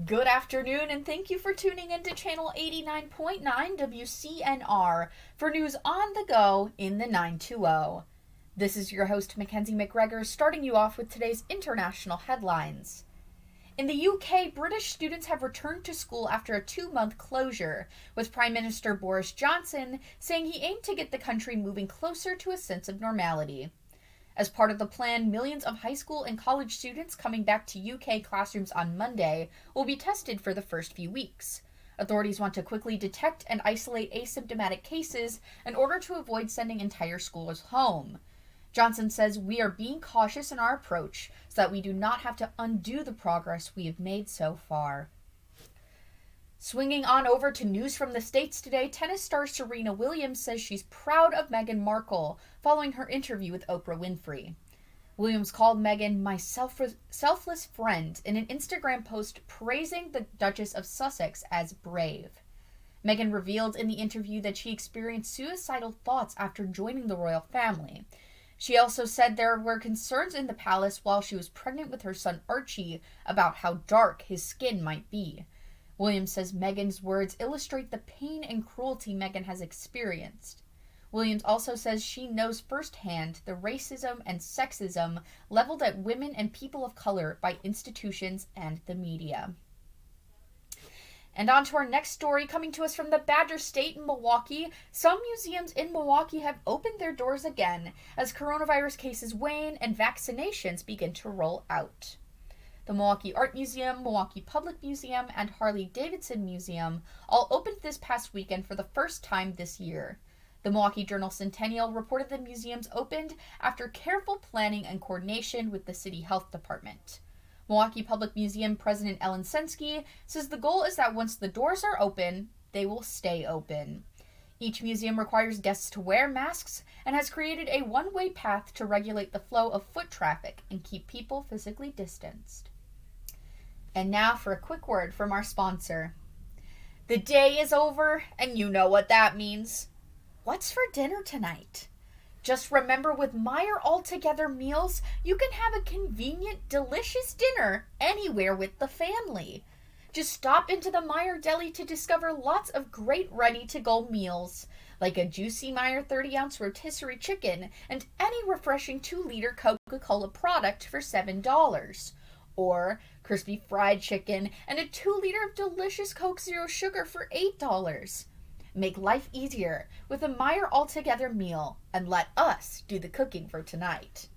Good afternoon, and thank you for tuning into Channel 89.9 WCNR for news on the go in the 920. This is your host, Mackenzie McGregor, starting you off with today's international headlines. In the UK, British students have returned to school after a 2-month closure, with Prime Minister Boris Johnson saying he aimed to get the country moving closer to a sense of normality. As part of the plan, millions of high school and college students coming back to UK classrooms on Monday will be tested for the first few weeks. Authorities want to quickly detect and isolate asymptomatic cases in order to avoid sending entire schools home. Johnson says we are being cautious in our approach so that we do not have to undo the progress we have made so far. Swinging on over to news from the States today, tennis star Serena Williams says she's proud of Meghan Markle following her interview with Oprah Winfrey. Williams called Meghan my selfless friend in an Instagram post praising the Duchess of Sussex as brave. Meghan revealed in the interview that she experienced suicidal thoughts after joining the royal family. She also said there were concerns in the palace while she was pregnant with her son Archie about how dark his skin might be. Williams says Meghan's words illustrate the pain and cruelty Meghan has experienced. Williams also says she knows firsthand the racism and sexism leveled at women and people of color by institutions and the media. And on to our next story, coming to us from the Badger State in Milwaukee. Some museums in Milwaukee have opened their doors again as coronavirus cases wane and vaccinations begin to roll out. The Milwaukee Art Museum, Milwaukee Public Museum, and Harley-Davidson Museum all opened this past weekend for the first time this year. The Milwaukee Journal-Centennial reported the museums opened after careful planning and coordination with the City Health Department. Milwaukee Public Museum President Ellen Sensky says the goal is that once the doors are open, they will stay open. Each museum requires guests to wear masks and has created a one-way path to regulate the flow of foot traffic and keep people physically distanced. And now for a quick word from our sponsor. The day is over, and you know what that means. What's for dinner tonight? Just remember, with Meijer All-Together Meals, you can have a convenient, delicious dinner anywhere with the family. Just stop into the Meijer Deli to discover lots of great ready-to-go meals, like a juicy Meijer 30-ounce rotisserie chicken and any refreshing 2-liter Coca-Cola product for $7. Or crispy fried chicken and a 2-liter of delicious Coke Zero Sugar for $8. Make life easier with a Meijer All-Together meal and let us do the cooking for tonight.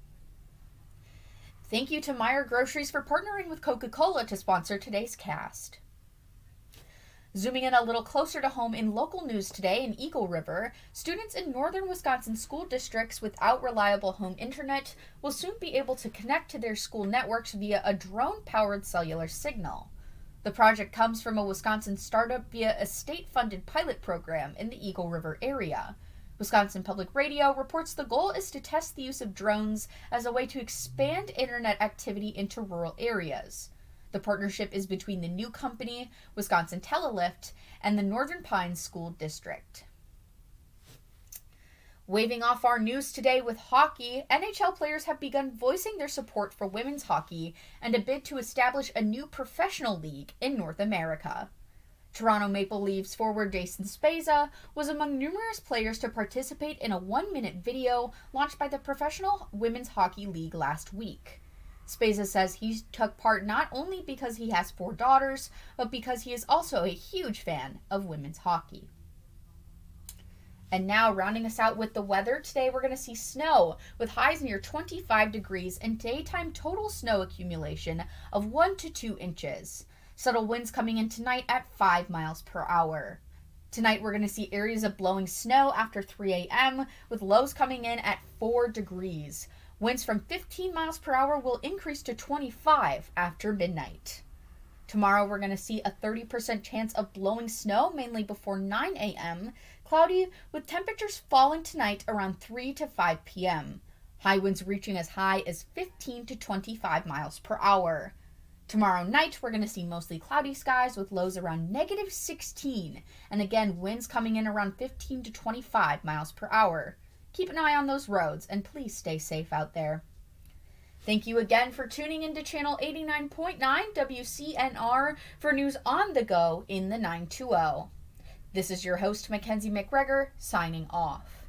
Thank you to Meijer Groceries for partnering with Coca-Cola to sponsor today's cast. Zooming in a little closer to home in local news today in Eagle River, students in northern Wisconsin school districts without reliable home internet will soon be able to connect to their school networks via a drone-powered cellular signal. The project comes from a Wisconsin startup via a state-funded pilot program in the Eagle River area. Wisconsin Public Radio reports the goal is to test the use of drones as a way to expand internet activity into rural areas. The partnership is between the new company, Wisconsin Telelift, and the Northern Pines School District. Waving off our news today with hockey, NHL players have begun voicing their support for women's hockey and a bid to establish a new professional league in North America. Toronto Maple Leafs forward Jason Spezza was among numerous players to participate in a 1-minute video launched by the Professional Women's Hockey League last week. Spezza says he took part not only because he has 4 daughters, but because he is also a huge fan of women's hockey. And now, rounding us out with the weather, today we're going to see snow with highs near 25 degrees and daytime total snow accumulation of 1 to 2 inches. Subtle winds coming in tonight at 5 miles per hour. Tonight we're going to see areas of blowing snow after 3 a.m. with lows coming in at 4 degrees. Winds from 15 miles per hour will increase to 25 after midnight. Tomorrow we're going to see a 30% chance of blowing snow, mainly before 9 a.m., cloudy with temperatures falling tonight around 3 to 5 p.m. High winds reaching as high as 15 to 25 miles per hour. Tomorrow night we're going to see mostly cloudy skies with lows around -16, and again winds coming in around 15 to 25 miles per hour. Keep an eye on those roads and please stay safe out there. Thank you again for tuning into Channel 89.9 WCNR for news on the go in the 920. This is your host, Mackenzie McGregor, signing off.